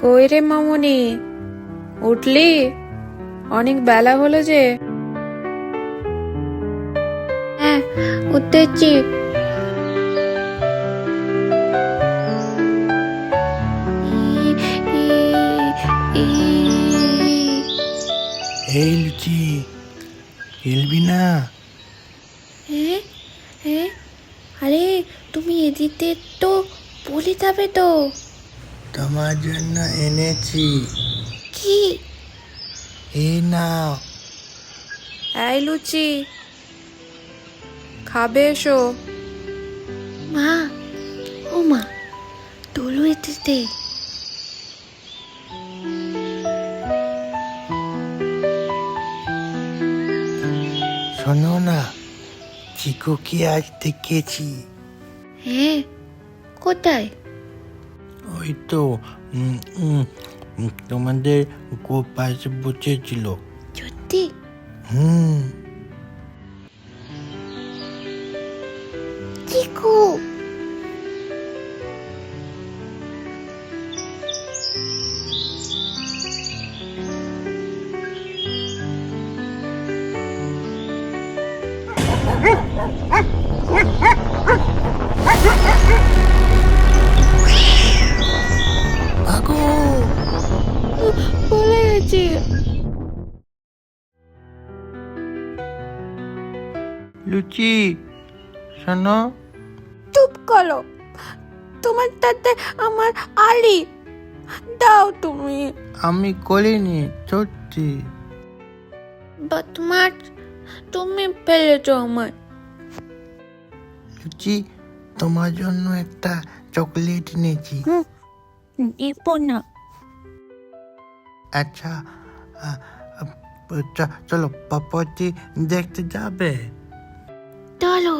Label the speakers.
Speaker 1: কই রে মামুনি, উঠলি? অনেক বেলা হলো যে।
Speaker 2: হ্যাঁ, উঠেছি।
Speaker 3: এই লুচি, খেলবি না?
Speaker 2: আরে তুমি এদিকে তো বলে যাবে তো।
Speaker 3: তোমার জন্য এনেছি।
Speaker 2: কি?
Speaker 3: এই নাও।
Speaker 1: এই লুচি, খাবে এসো।
Speaker 2: মা, ও মা, তোলো এদিকে।
Speaker 3: শোনো না, চিকুকে আজ দেখেছি।
Speaker 2: হ্যাঁ, কোথায়?
Speaker 3: ওই তো তোমাদের পাশে বসেছিল।
Speaker 2: সত্যি?
Speaker 3: হুম।
Speaker 2: চিকু,
Speaker 3: আগো,
Speaker 2: বলে গেছি।
Speaker 3: লুচি শোনো।
Speaker 2: চুপ করো, তোমার তাতে আমার আলি দাও তুমি।
Speaker 3: আমি করিনি, সত্যি।
Speaker 2: বদমাস, তুমি ফেলেছো আমায়।
Speaker 3: লুচি, তোমার জন্য একটা চকলেট এনেছি।
Speaker 2: নেব না।
Speaker 3: আচ্ছা, চলো পাপতি দেখতে যাবে?
Speaker 2: চলো।